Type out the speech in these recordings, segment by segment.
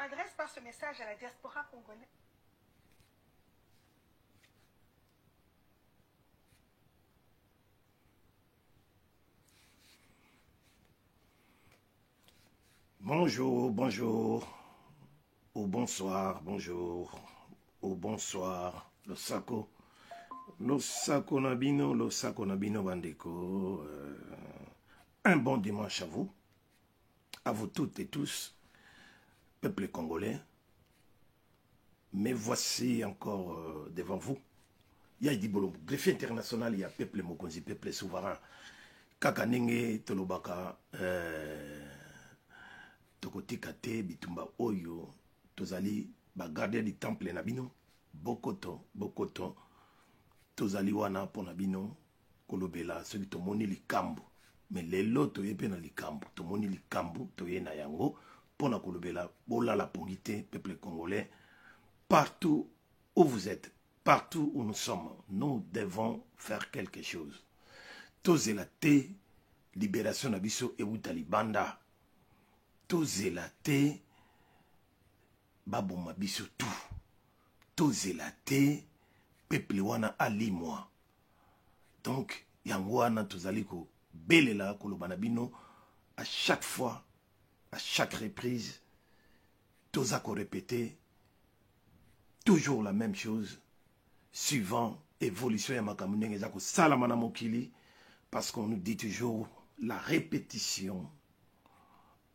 m'adresse par ce message à la diaspora congolaise. Bonjour, bonjour, ou bonsoir, bonjour, ou bonsoir, le sako nabino, bandeko. Un bon dimanche à vous toutes et tous, peuple congolais. Mais voici encore devant vous, il y a Dibolo, greffier international, il y a peuple mokonzi, peuple souverain, kakanenge tolobaka, tokotika te bitumba oyo tozali bagarder du temple na bino bokoto tozali wana pona bino kolobela soki tomoni likambo mais lelo toye pe na likambo tomoni likambo toye na yango pona kolobela bolala pongi te peuple congolais partout où vous êtes partout où nous sommes nous devons faire quelque chose tozela te libération na biso euta libanda tozela te baboma biso tu tozela te peuple wana alimwa donc yango wana tozali ko belela koloba na bino à chaque fois à chaque reprise toza ko répéter toujours la même chose suivant évolution ya makambo ndenge eza kosalama na mokili parce qu'on nous dit toujours la répétition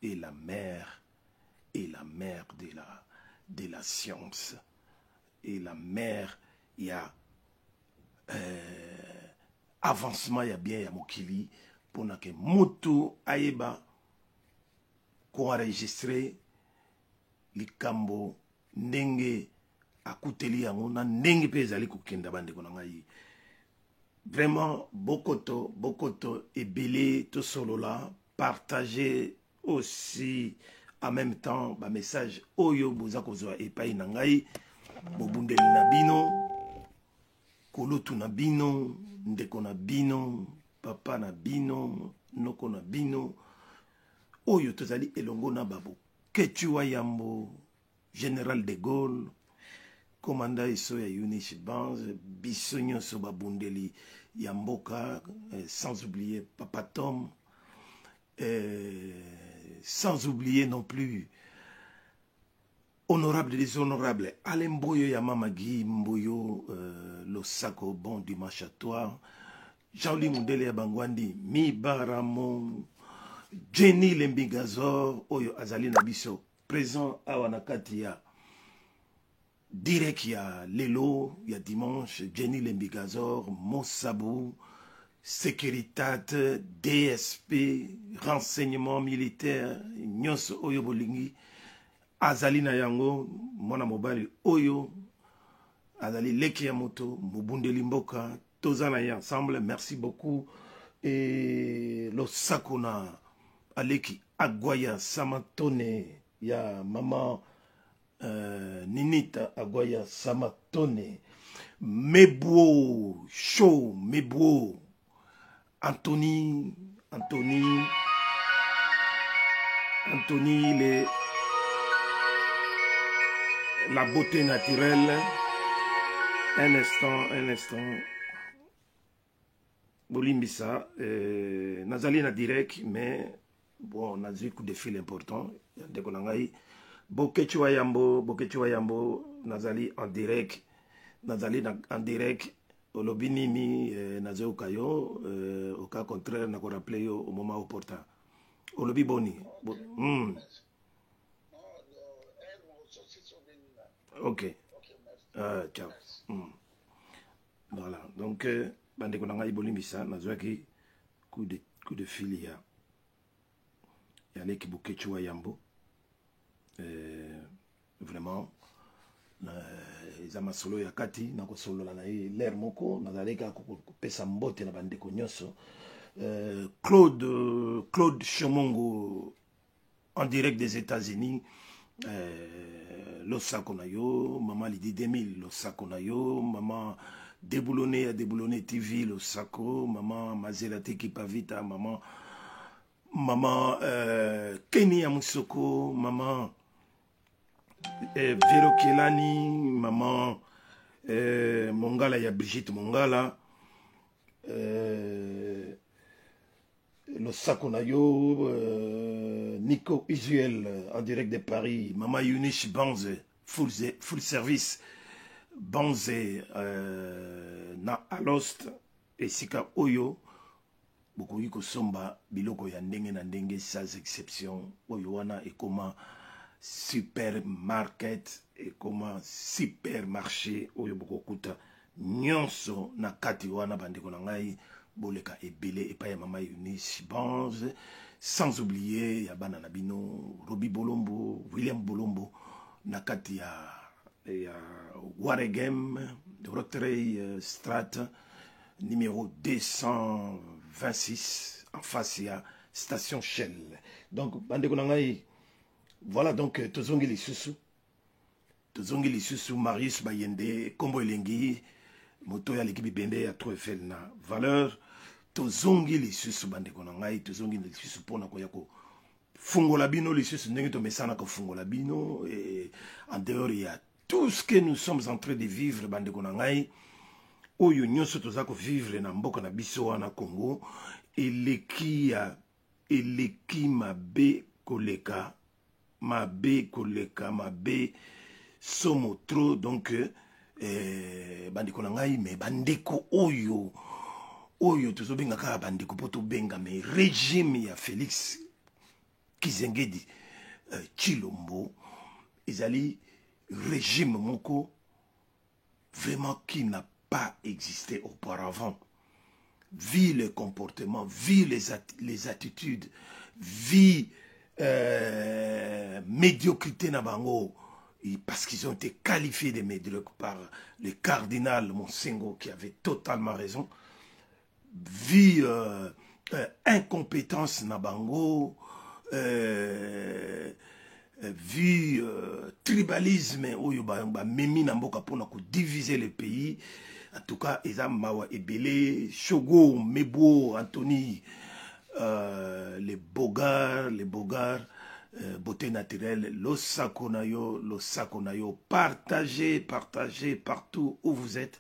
et la mère de la science et la mère il y a avancement ya bien ya mokili pona ke mutu ayeba ko enregistrer likambo ndenge akuteli yango na ndenge pe ezali kokenda bandeko na ngai vraiment bokoto ebele to solola partager aussi en même temps ba message oyo boza kozwa epai na ngai bobundeli na bino kolotu na bino ndeko na bino papa na bino noko na bino oyo tozali elongo na babo Ketua Yambo Général de Gaulle commandant iso ya Eunice Banz biso nyonso babundeli ya mboka sans oublier Papa Tom sans oublier non plus honorable et déshonorable Alain Mboyo ya Mama Guy Mboyo Losako bon dimanche à toi Jean-Louis Mundele ya Bangwandi Mi Baramo Jenny Lembigazor oyo azali na biso présent awa na kati ya direct ya lelo ya dimanche Jenny Lembigazor Mosabou Sécuritate, DSP, renseignement militaire, nyonso oyo bolingi, azali na yango, mwana mobali oyo, azali leki ya moto, mubundeli mboka, tozana ya ensemble, merci beaucoup, et lo sakona, aleki Agwaya Samatone, ya maman Ninita Agwaya Samatone, Mebwo, show, Mebwo, Anthony, la beauté naturelle. Un instant. Bolimbisa, Nazali na direct, mais bon, on a dit coup de fil important. Ketua Yambo, Nazali en direct. Olobinini nazo kayo au cas contraire na ko rappeler yo au moment opportun olobi boni ok ciao voilà donc bande ko ngai bolimbisa nazo ki coup de fil ya leki Ketua Yambo vraiment Zamasolo ya kati na kosolola na l'air moko nazaleka kopesa mbote na bandeko nyonso Claude Chomongo en direct des États-Unis Losako na yo maman Lidi 2000 Losako na yo maman Déboulonné TV Losako maman Mazelate Kipavita maman Kenny Amusoko maman Vero Kelani, maman Mongala, il y a Brigitte Mongala, le Sakonayo, Nico Usuel en direct de Paris, maman Yunish Banze, full service, Banze na Alost, et Sika Oyo, beaucoup yiko somba, biloko ya ndenge na ndenge sans exception, Oyo wana et comment supermarket et comment supermarché oyo bokokuta nyonso na kati wana bandeko na ngai boleka ebele epai ya mama Eunice Banze, sans oublier ya bana na bino Robi Bolombo, William Bolombo na kati ya Waregem Rotrey Strat numéro 226 en face ya station Shell. Donc bandeko na ngai, voilà donc tozongi lisusu Marius Bayende Kombo Elengi moto ya l'équipe bende ya 3FL na valeur tozongi lisusu bandeko na ngai tozongi lisusu pona ko yako fungola bino lisusu ndenge to mesana ko fungola bino et en dehors il y a tout ce que nous sommes en train de vivre bandeko na ngai oyo nyonso toza ko vivre na mboka na biso wana Congo eleki mabe koleka mabe somo trop donc bandeko na ngai me bandeko oyo tozobenga kaka bandeko po tobenga me régime ya Félix Tshisekedi Tshilombo ezali régime moko vraiment qui n'a pas existé auparavant. Vu le comportement, vu les attitudes, vu médiocrité na bango, parce qu'ils ont été qualifiés de médiocres par le cardinal Monsengo qui avait totalement raison, vu incompétence na bango, vu tribalisme oyo ba memi na mboka pona ko diviser le pays. En tout cas, Eza Mawa Ebele, Shogo, Mebo, Anthony, les Bogards, beauté naturelle, Losako Nayo, partagez partout où vous êtes,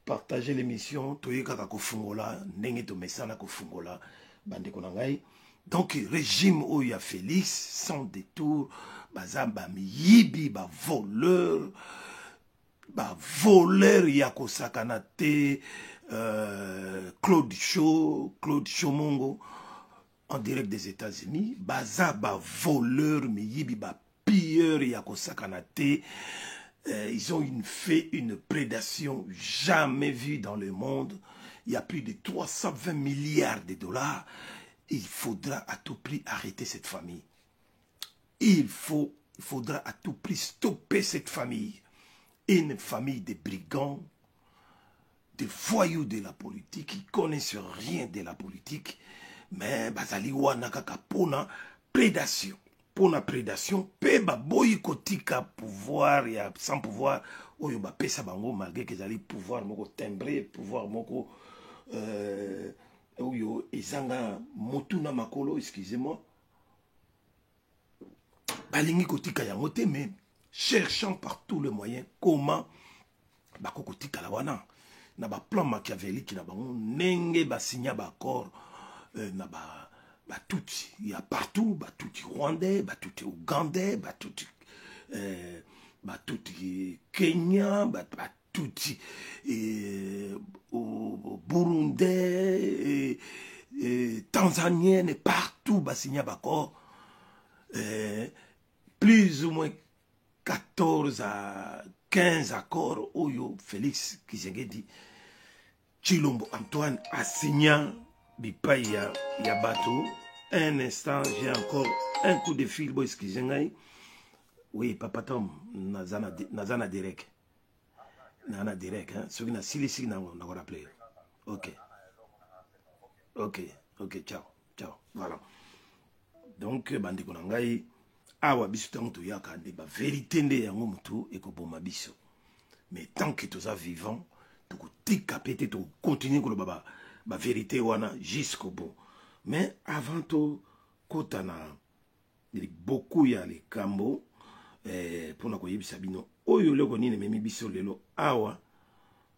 partagez l'émission, Toyeka Kofungola, Nengeto Mesana Kofungola, Bande Konangai. Donc, régime Oya Félix, sans détour, Bazamba Miyibi, ba voleur, voleur Yako Sakanate, Claude Chomongo, en direct des États-Unis, Bazaba voleur, Miyibi, pilleur Yako Sakanate, ils ont fait une prédation jamais vue dans le monde. Il y a plus de 320 milliards de dollars. Il faudra à tout prix arrêter cette famille. Il faudra à tout prix stopper cette famille. Une famille de brigands, de voyous de la politique, qui connaissent rien de la politique, mais bazali wana kaka pona prédation. Pona prédation, pe ba boyikotika pouvoir ya sans pouvoir, oyo ba pesa bango malgré que zali pouvoir moko timbré, pouvoir moko oyo ezanga motuna makolo, excusez-moi. Balingi kotika yango te, mais cherchant par tous les moyens comment bakokotika la wana na ba plan machiavélique na bango nenge ba signa ba accord na ba tuti il y a partout ba tuti rwandais ba tuti ougandais ba tuti Kenya ba tuti burundais tanzanien et partout ba signa ba accord plus ou moins 14 à 15 accords Oyo Félix Tshisekedi Tshilombo Antoine a signé bipai ya bateau. Un instant, j'ai encore un coup de fil, boy, excusez-moi. Oui, Papa Tom, nazana direct. Nana direct, hein. Ce qui n'a silisi n'a pas rappelé. Ok, ciao. Voilà. Donc, bandi konangai. Awa biso tango to yaka nde ba vérité nde yango mutu ekoboma biso. Mais tant que toza vivant, toko tika pété to continuer ko ba vérité wana jusqu'au bout. Mais avant to kotana beaucoup ya les kambo pona koyebisa bino oyo leko nini memi biso lelo awa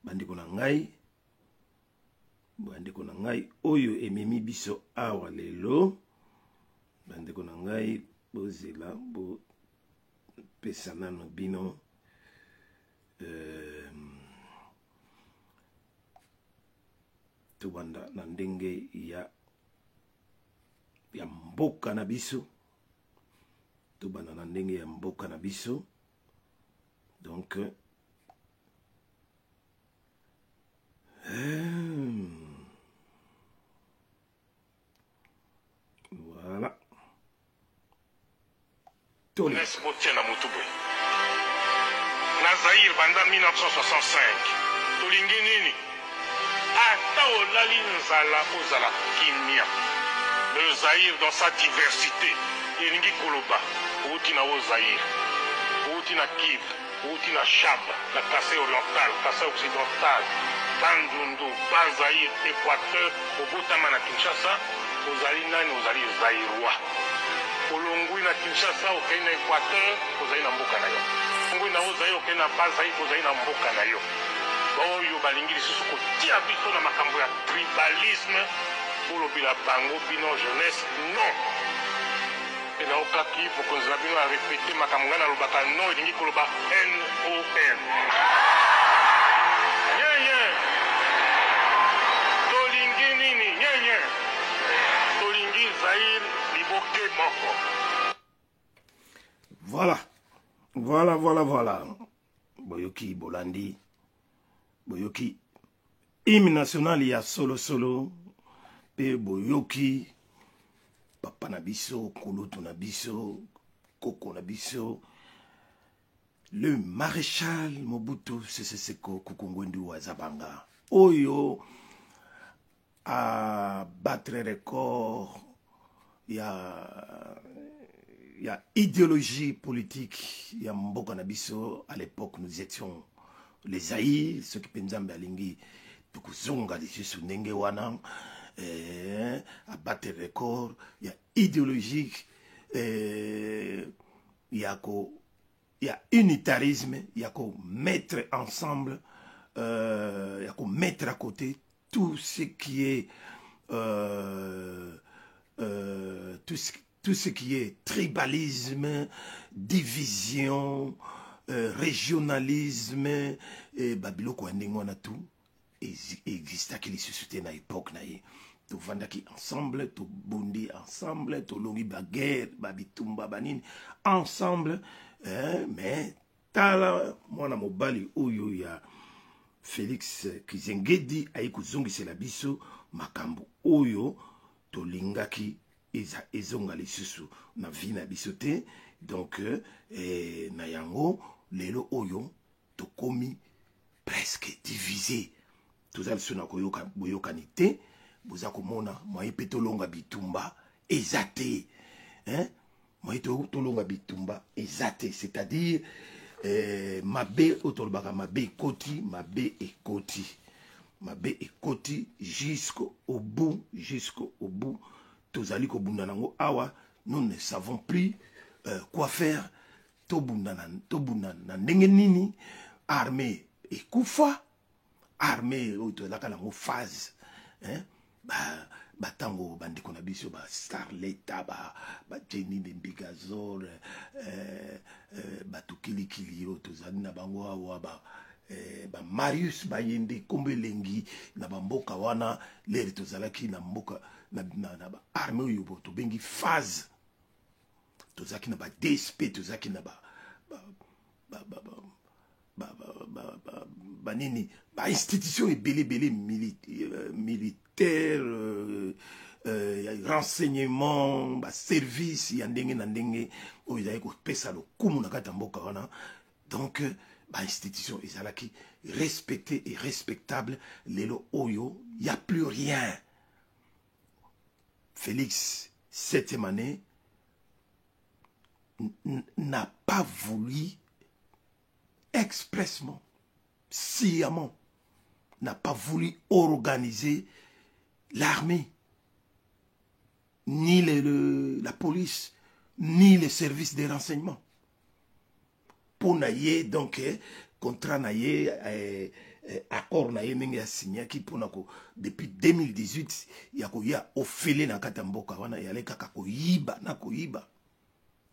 bandeko na ngai oyo ememi biso awa lelo bandeko na ngai bozela bo pesa nano bino tobanda na ndenge ya mboka na biso tobanda na ndenge ya mboka na biso donc voilà Tony Nesbotiana Mutubwe na Zaire banda 1965 tolingi nini ata olali nzala ozala kimia le Zaire dans sa diversité elingi koloba outi na Zaire outi na Kivu outi na Chab na Kasai oriental Kasai occidental Bandundu Bazaire Équateur obotama na Kinshasa ozali nani ozali Zairois olongwi na Kinshasa okei na Équateur ozali na mboka na yo olongwi na ozali okei na Bazaire ozali na mboka na yo oyo balingi lisusu kotia biso na makambo ya tribalisme olobela bango bino jeunesse non enaokaki bokonzela bino ya repete makambo ngai nalobaka non elingi koloba non nyenye tolingi nini nyenye tolingi Zaire liboke moko. Voilà boyoki bolandi boyoki hymne national ya solo pe boyoki papa na biso koloto na biso koko na biso le maréchal Mobutu Sese Seko Kuku Ngbendu wa Zabanga oyo a battre record ya idéologie politique ya mboka na biso. À l'époque nous étions les Zaïre, ceux qui pensent alingi tukuzonga lisusu ndenge wana à battre record ya idéologique ya unitarisme ya ko mettre ensemble ya ko mettre à côté tout ce qui est tout ce qui est tribalisme, division, régionalisme, et babiloko ndengwana tout existe qui les sociétés na époque na ye. To vandaki ensemble, to bondi ensemble, to longi baguerre, babitumba banini ensemble, mais tala mwana mobali oyo ya Félix Tshisekedi ayekuzongisela biso makambo oyo to lingaki ezonga lisusu na vie na biso te. Donc na yango lelo oyo to komi presque divisé. Tozali sona koyoka boyokani te boza komona moye pe tolonga bitumba ezate moye tolonga bitumba ezate, c'est-à-dire mabe otolbaka mabe ekoti jusqu'au bout tozali kobunda nango awa nous ne savons plus quoi faire. Tobunda na ndenge nini armée ekufa armée oyo la kala phase batango bandeko na biso ba Starleta ba Jenny Mbigazol batukilikili oyo tozali na bango awa ba Marius Bayende Kombelengi na bamboka wana lere tozalaki na mboka na ba armée oyo to bengi phase tozaki na ba DSP tozaki na banini ba institution ebele militaire renseignement ba service ya ndenge na ndenge oyo ezali kopesa lokumu na kati ya mboka wana. Donc ba institution ezalaki respecté et respectable. Lelo oyo y a plus rien. Félix 7e année n'a pas voulu expressement, sciemment, n'a pas voulu organiser l'armée, ni la police, ni les services de renseignement. pour naye donc contrat naye accord naye ndenge ya signé qui pour nako depuis 2018 ya ko ya ofele na kata mboka wana yale kaka ko yiba na ko yiba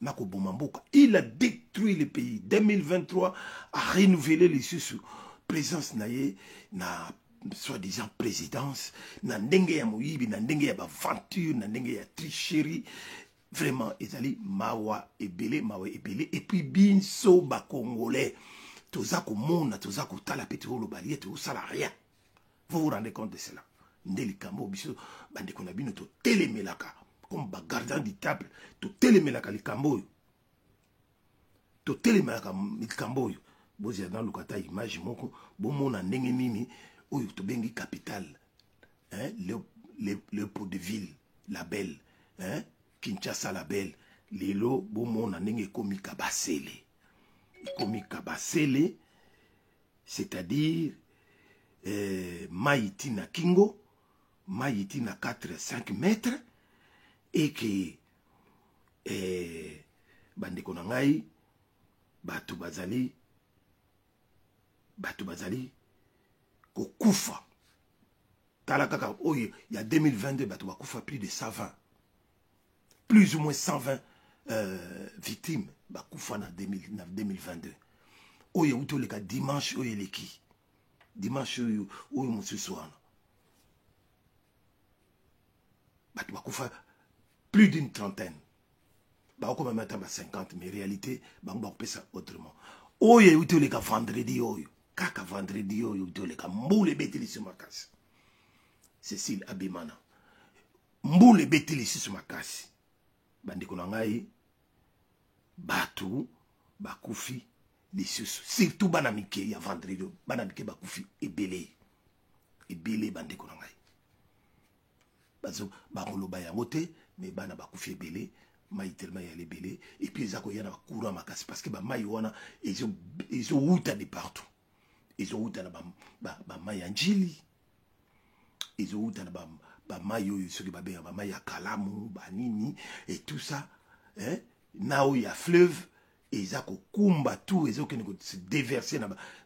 na ko boma mboka. Il a détruit le pays. 2023 a renouvelé les sous présence naye na soi-disant présidence na ndenge ya moyibi na ndenge ya aventure na ndenge ya tricherie. Vraiment ezali mawa ebele et puis binso ba congolais toza ko mona toza ko tala pétrole balié to sala rien. Vous vous rendez compte de cela? Ndeli kambo biso bande ko na bino to telemelaka comme ba gardien du temple to telemelaka likambo to telemelaka likambo bozi dans le kata image moko bo mona ndenge nini oyo to bengi capital hein le pot de ville la belle hein Kinshasa la belle lelo bo mona ndenge komi kabasele komi kabasele c'est-à-dire maïti na kingo maïti na 4-5 mètres et que bandeko na ngai batu bazali kokufa tala kaka oyo ya 2022 batu bakufa plus de 120 plus ou moins 120 victimes bakufa na 2022 oyo utoleka dimanche oyo eleki dimanche oyo mosusu wana batu bakufa plus d'une trentaine bakoma même à 50 mais réalité bango bakopesa autrement oyo utoleka vendredi oyo kaka vendredi oyo utoleka mbule beteli sur makasi Cécile Abimana mbule beteli sur makasi bandeko na ngai batu bakufi lisusu surtout bana mike ya vendredi bana mike bakufi ebele bandeko na ngai bazo bakoloba yango te mais bana bakufi ebele mai tellement ya lebele et puis ezako yana bakura makasi parce que ba mai wana ils ont wuta de partout ils ont wuta na ba mai ya njili ils ont wuta na ba mai oyo soki ba benga ba mai ya kalamu ba nini et tout ça hein nao ya fleuve ezako kumba tout ezako se déverser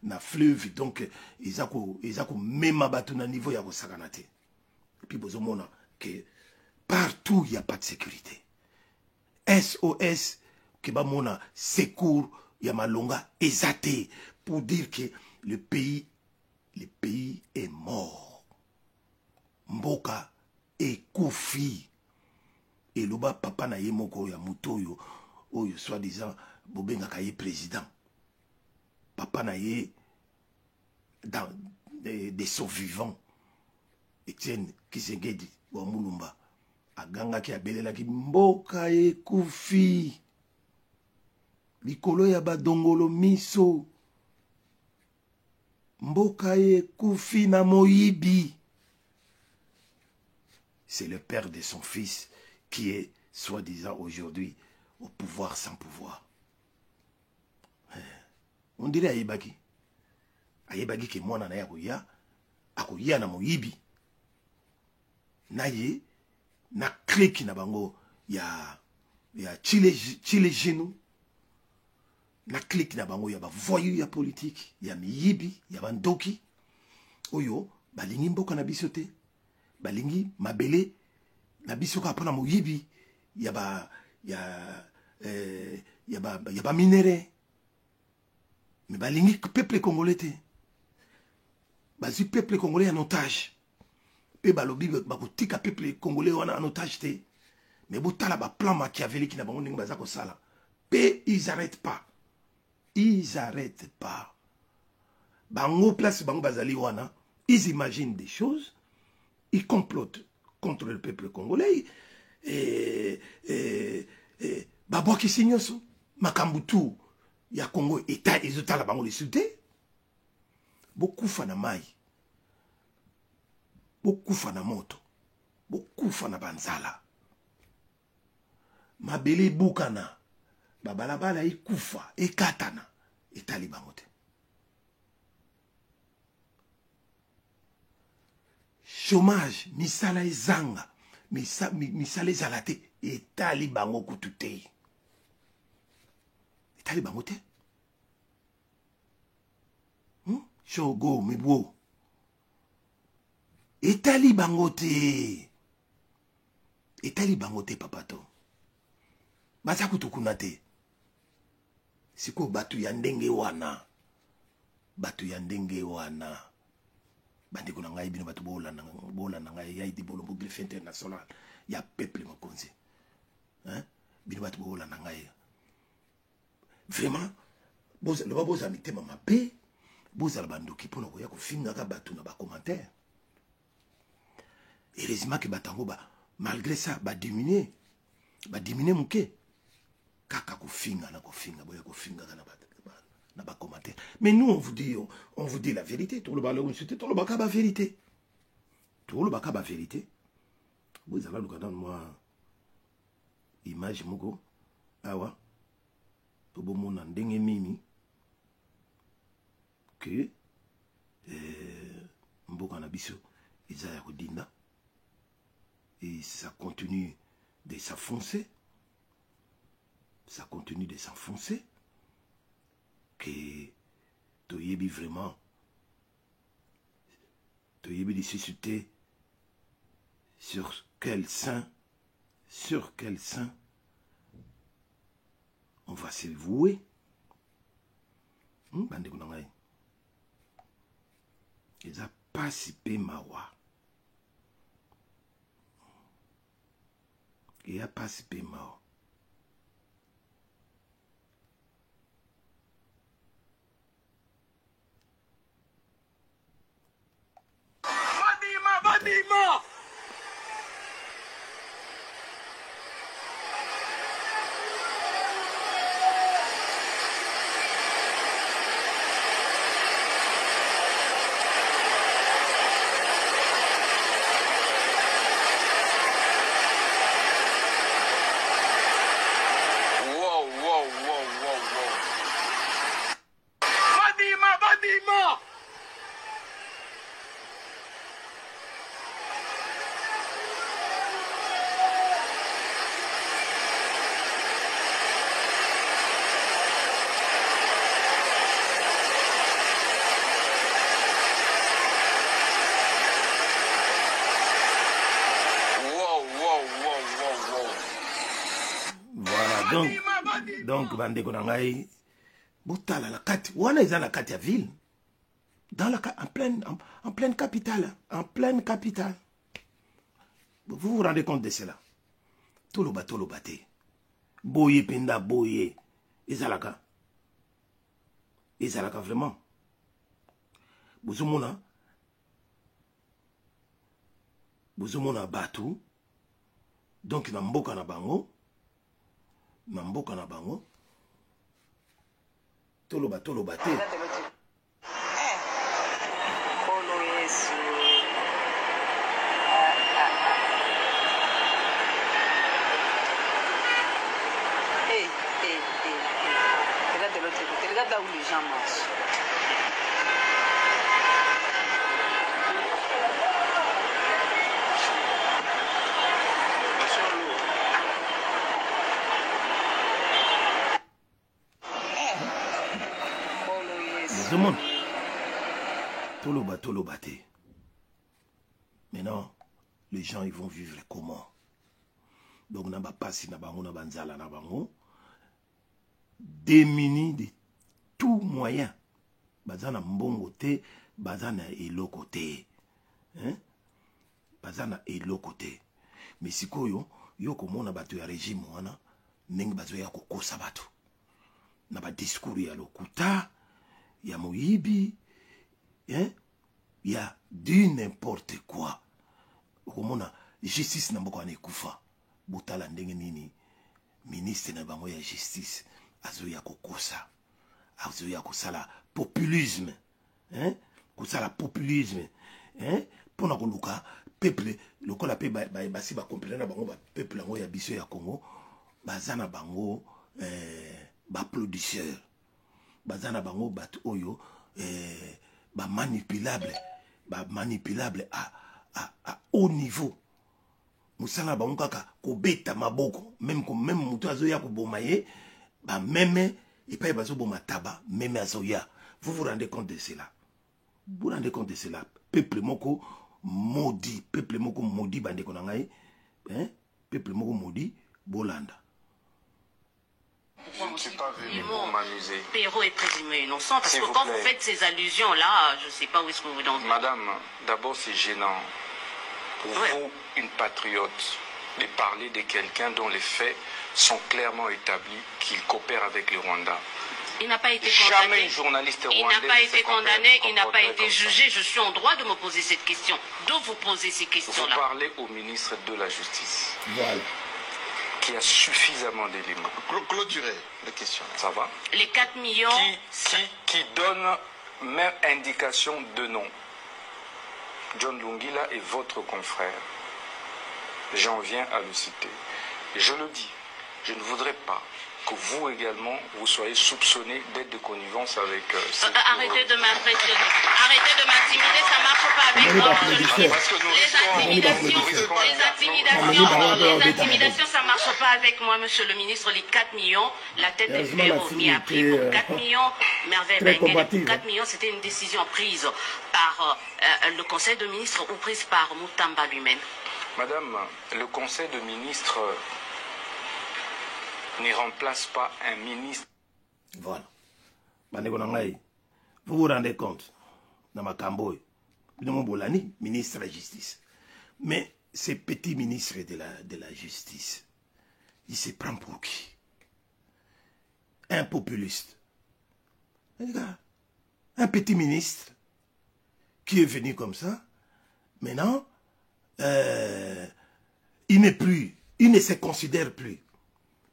na fleuve donc ezako mema bato na niveau ya kosakana te et puis bozomona que partout il y a pas de sécurité. SOS que bamona secours ya malonga ezate pour dire que le pays est mort. Mboka est koufi. Et loba papa na yemoko ya mutoyo oyo soi-disant bobenga kaye président. Papa na ye dans des survivants. Etienne Kisengedi wa Mulumba aganga ki abelela ki mboka ekufi likolo ya badongolo miso mboka ekufi na moyibi. C'est le père de son fils qui est soi-disant aujourd'hui au pouvoir sans pouvoir. On dirait ayebaki ke mwana na ya akoya na moyibi naye na kleki na bango ya chile genou na kleki na bango ya ba voyou ya politique ya miyibi ya bandoki oyo balingi mboka na biso te balingi mabele na biso ka pona moyibi ya ba minéraux mais balingi peuple congolais te bazi peuple congolais en otage. Pe balobi bakotika peuple congolais wana en otage te mais botala ba plan machiavélique na bango ndenge baza ko sala pe ils arrêtent pas bango place bango bazali wana ils imaginent des choses ils complotent contre le peuple congolais et babwaki sinyoso makambutu ya Congo état ezotala bango lesuté bokufa na mai bokufa na moto bokufa na banzala mabele bukana babalabala ekufa ekatana etali bango te chômage misala ezanga misala ezala te etali bango kutu te etali bango te Shogo Mibo. Etali bangote. Etali bangote papato. Basaku tukunate. Siko batu ya ndenge wana. Batu ya ndenge wana. Bandeko na ngai bino batu bola na ngai ya idi bolo griffe international ya peuple mokonzi. Hein? Bino batu bola na ngai. Vraiment le boza mitema mabe boza la bandoki pona ko ya ko finga ka batu na ba commentaire. Heureusement que batango ba malgré ça ba diminuer muke kaka ko finga boya ko finga kana na ba commentaire. Mais nous on vous dit la vérité, tout le balo c'était tout le baka ba vérité. Tout le baka ba vérité. Vous allez nous donner moi image moko awa to bomona ndenge mimi que mboka na biso eza ya kodinda et ça continue de s'enfoncer. Ça continue de s'enfoncer. Que Toyebi vraiment, Toyebi de susciter sur quel sein on va se vouer. Bande kunangai. Ils a pas si peu mawa. Il a pas si peu mawa. Badima! Badima! Donc bandeko na ngai botala la kati wana eza na kati ya ville dans la en pleine capitale vous vous rendez compte de cela toloba te boye penda boye ezalaka vraiment bozomona batu donc na mboka na bango toloba te Regarde de l'autre côté, regarde là où les gens marchent. Demande. Toloba te. Maintenant, les gens ils vont vivre comment? Donc na ba pasi na bango na banzala na bango démunis de tout moyen. Bazana mbongo te, bazana eloko te. Hein? Bazana eloko te. Mais sikoyo yo komona bato ya régime wana ndenge bazo ya kokosa bato. Na ba discours ya lokuta ya moyibi, hein? Ya du n'importe quoi. Okomona justice na mboko ane kufa. Botala ndenge nini ministre na bango ya justice azoya kokosa. Azoya kosala populisme, hein? Kosala populisme, hein? Pona koluka peuple lokola pe basi ba comprendre na bango ba peuple yango ya biso ya Congo bazana bango applaudisseur. Bazana bango bat oyo ba manipulable à haut niveau. Musala bango kaka kobeta maboko même mutu azoya ko bomaye ba meme et pas bazo boma taba meme azoya. Vous vous rendez compte de cela? vous rendez compte de cela. Peuple moko maudit bande konangai, hein? Peuple moko maudit Bolanda. Je ne suis pas venu pour m'amuser. Perrault est présumé innocent parce que quand vous faites ces allusions-là, je ne sais pas où est-ce que vous voulez en venir. Madame, d'abord c'est gênant pour vous, une patriote, de parler de quelqu'un dont les faits sont clairement établis, qu'il coopère avec le Rwanda. Il n'a pas été condamné. Jamais une journaliste rwandaise. Il n'a pas été condamné, il n'a pas été jugé. Je suis en droit de me poser cette question. D'où vous posez ces questions-là? Vous parlez au ministre de la Justice. Voilà. Qui a suffisamment d'éléments. Clôturer les questions. Ça va? Les 4 millions... Qui donne même indication de nom. John Lungila est votre confrère. J'en viens à le citer. Et je le dis, je ne voudrais pas que vous également, vous soyez soupçonné d'être de connivence avec... arrêtez de m'impressionner. Arrêtez de m'intimider, ça ne marche pas avec moi. Les intimidations, ça ne marche pas avec moi, monsieur le ministre. Les 4 millions, la tête de Perrault m'y a pris pour 4 millions. Merveille Benguele, pour 4 millions, c'était une décision prise par le Conseil de ministres ou prise par Moutamba lui-même. Madame, le Conseil de ministres ne remplace pas un ministre. Voilà. Vous vous rendez compte, dans ma camboy, ministre de la Justice. Mais ce petit ministre de la Justice, il se prend pour qui? Un populiste. Un petit ministre qui est venu comme ça, maintenant, il ne se considère plus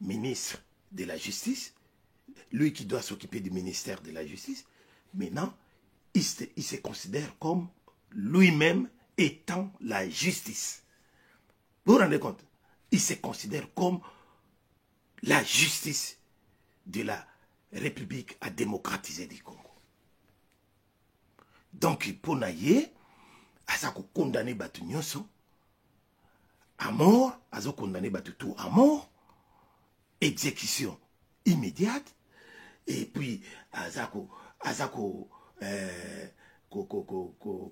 ministre de la Justice, lui qui doit s'occuper du ministère de la Justice. Maintenant, il se considère comme lui-même étant la justice. Vous vous rendez compte? Il se considère comme la justice de la République à démocratiser du Congo. Donc, pour naïe, à ça qu'on condamne Batu Nyonso à mort, à ça condamne Batu tout à mort, exécution immédiate, et puis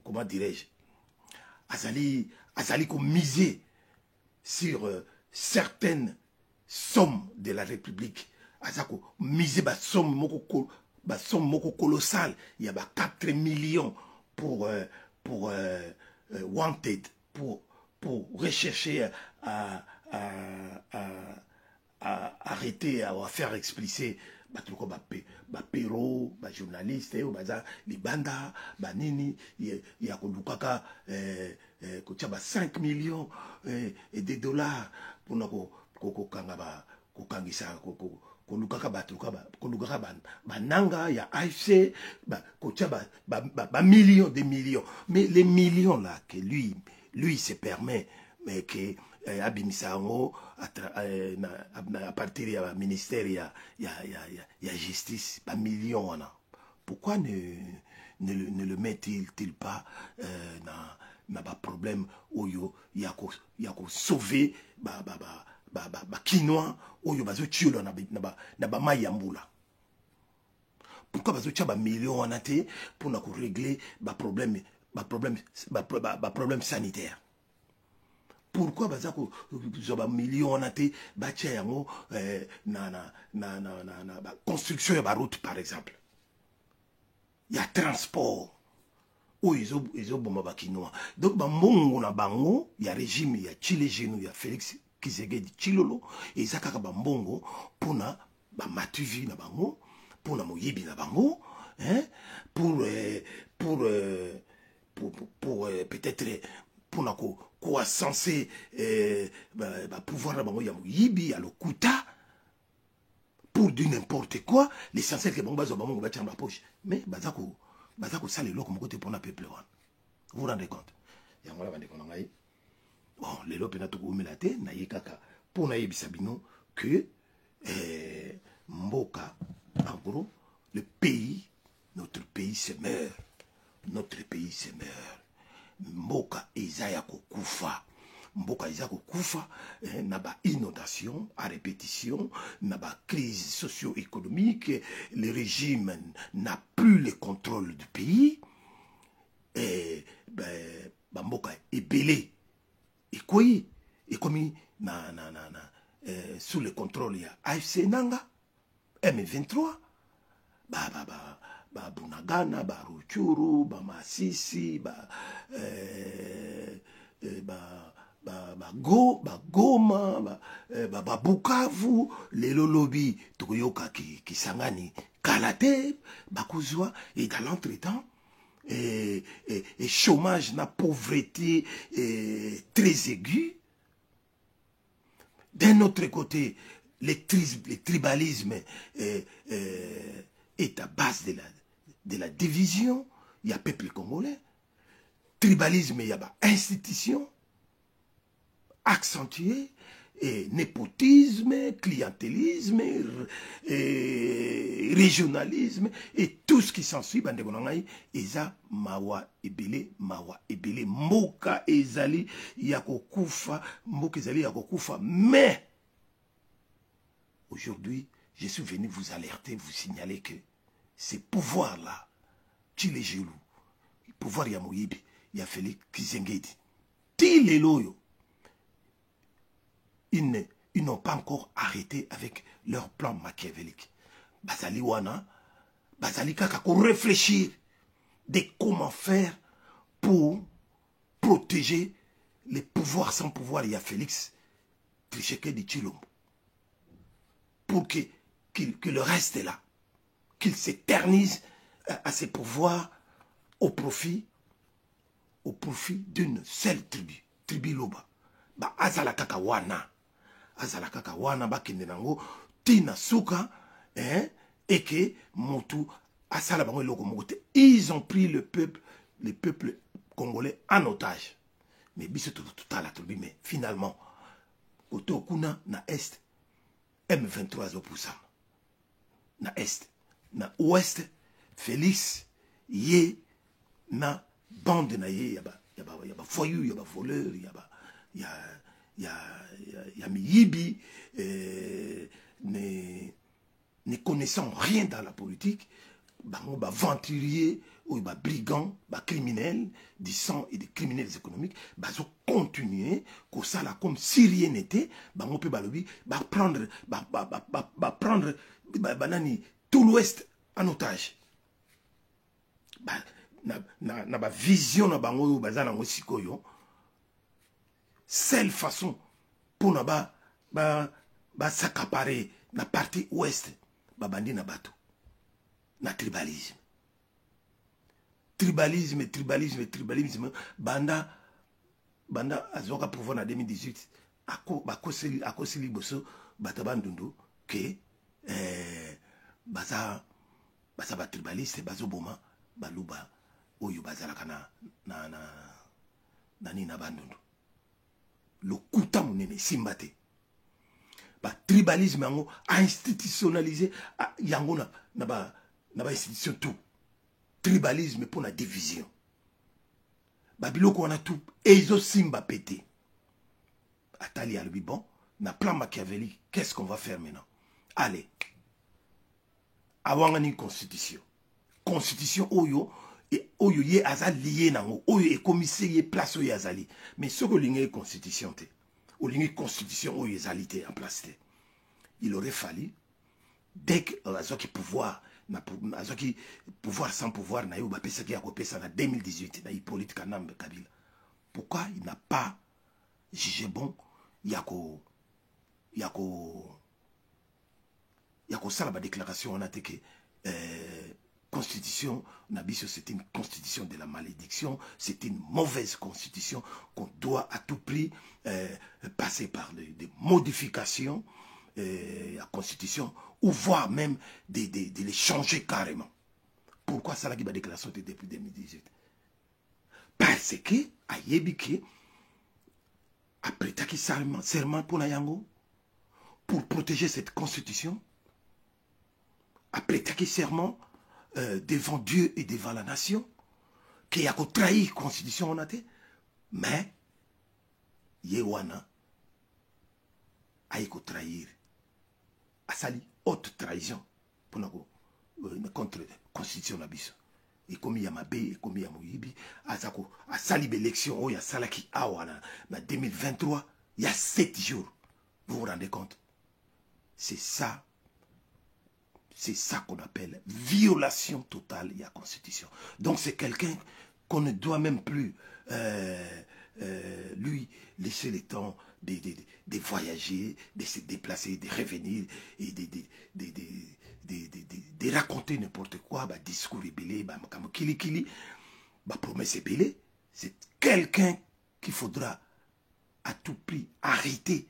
comment dirais-je, azali ko miser sur certaines sommes de la République, azako miser ba somme moko colossale, il y a 4 millions pour wanted, pour rechercher à arrêter, à faire expliciter Perrault, journaliste, les bandas, nini, il y a 5 millions de dollars pour bananga, il y a AFC, millions de millions. Mais les millions là, que lui se permet, mais que Abimisango, à partir du ministère, il y a justice, pas millions. Pourquoi ne le met-il pas dans un problème où il y a sauver Kinois, où il y a des mayambula? Pourquoi bazo tcha ba millions en athée pour régler problème sanitaire? Pourquoi bazako zoba millions en athée batia yango na construction de route par exemple? Il y a transport où ils ont bomba bakinois. Donc ba mongo na bango, il y a régime, il y a Chile genou, il y a Félix Tshisekedi Chilolo et ça kaka ba mbongo pour na ba matuvi na bango, pour na moyibi na bango, hein, pour peut-être pour na quoi censé pouvoir na bango ya moyibi ya lokuta, pour du n'importe quoi, l'essentiel que bango bazo bango ba tamba poche, mais bazako ça les locaux côté pour na peuple one. Vous vous rendez compte? Ya ngala bande kona ngai. Bon, les locaux na to umilate na yekaka pour na yebisabino que Mboka, en gros, le pays, notre pays se meurt. Notre pays se meurt. Mboka Isaiah Kokufa. Mboka Isaiah Kokufa, n'a pas inondation à répétition, n'a pas crise socio-économique, le régime n'a plus le contrôle du pays. bamboka ebele ekoyi ekomi sous le contrôle ya AFC nanga M23 Bunagana, Ruchuru, Masisi, Goma, Bukavu, Lelo Lobby, Toyoka Kisangani, Kalate, Bakuzwa, et dans l'entretemps, et chômage, la pauvreté très aiguë. D'un autre côté, le tribalisme est à base de la division. Il y a peuple congolais. Tribalisme, il y a institution accentuée, et népotisme, clientélisme, régionalisme, et tout ce qui s'ensuit, eza mawa ebele, moka ezali yakokufa, moka ezali yakokufa, mais aujourd'hui, je suis venu vous alerter, vous signaler que ces pouvoirs-là, tu les gelous, le pouvoir Yamoyibi, il y a Félix Kizengedi, ti les loyaux, ils n'ont pas encore arrêté avec leur plan machiavélique. Bazali wana, Bazali kaka ko réfléchir de comment faire pour protéger les pouvoirs sans pouvoir. Il y a Félix Tshisekedi Tshilombo. Pour que le reste est là, qu'il s'éternise à ses pouvoirs au profit d'une seule tribu Loba. Ba azala kaka wana ba kende nango tina suka et que motu asala bango eloko mokote. Ils ont pris le peuple congolais en otage. Mais biso tout à la tribu, mais finalement kote okuna na est M23 0%. Na est, na ouest, Félix, yé, na bande na yé, yaba foyou, yaba voleur, y'a miyibi, ne connaissant rien dans la politique, bango aventurier, ou brigand, criminel, du sang et des criminels économiques, bazo continuer, comme ça là, comme si rien n'était, bango peut balobi, prendre tout l'ouest en otage. Na vision na bango bazana ngo sikoyo, seule façon pour na s'accaparer na partie ouest, bandi na bato, na tribalisme. Tribalisme, banda azoka pouvoir na 2018, akoseli boso batabandundu ke baza ba tribaliste bazo boma baluba oyo bazalaka na nina bandundu. Lokuta munene simbate. Ba tribalisme yango a institutionnalisé yango na ba institution tout. Tribalisme pour la division. Babiloko wana tout et ils ont simba pété. Atali a lui bon, na plan machiavélique, qu'est-ce qu'on va faire maintenant? Allez. Awangani constitution. Constitution oyo et oyo ye azali lié nango, oyo e commissaire place oyo azali. Mais ce que l'ingé constitution te, ou l'ingé constitution oyo ezalité en place te. Il aurait fallu dès que azoki pouvoir azoki pouvoir sans pouvoir na yo ba pesa ki akopesa na 2018 na Hippolyte Kanambe Kabila. Pourquoi il n'a pas jugé bon yako sala ba déclaration on a été que constitution Nabiso c'est une constitution de la malédiction, c'est une mauvaise constitution qu'on doit à tout prix passer par des modifications la constitution ou voire même de les changer carrément. Pourquoi ça la déclaration depuis 2018? Parce que ayebiki après taki serment pour Nayango pour protéger cette constitution, après taki serment devant Dieu et devant la nation, qui a trahi la constitution on a été, mais Yewana a trahir a sali haute trahison pour contre la constitution nabiso. ekomi ya mabe ekomi ya moyibi azako asali l'élection oyo asalaki awa na 2023 il y a 7 jours. Vous vous rendez compte? C'est ça qu'on appelle violation totale de la Constitution. Donc c'est quelqu'un qu'on ne doit même plus lui laisser le temps de voyager, de se déplacer, de revenir et de raconter n'importe quoi, bah, discours ébélé, bah, kili, bah, promesse ébélé. C'est quelqu'un qu'il faudra à tout prix arrêter,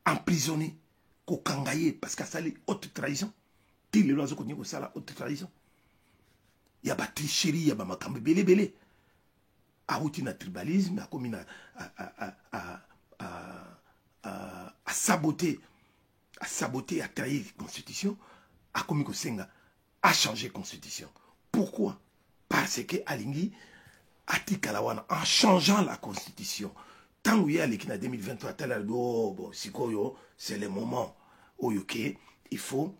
emprisonner, kokangaye, parce que ça c'est haute trahison. Il y a haute trahison. Il y a des tricheries, il y a des makambo belé. A outi na tribalisme, a commis à saboter, à trahir la Constitution, a commis à changer la Constitution. Pourquoi? Parce que Alingi a dit en changeant la Constitution, tant qu'il y a l'équipe en 2023, c'est le moment où il faut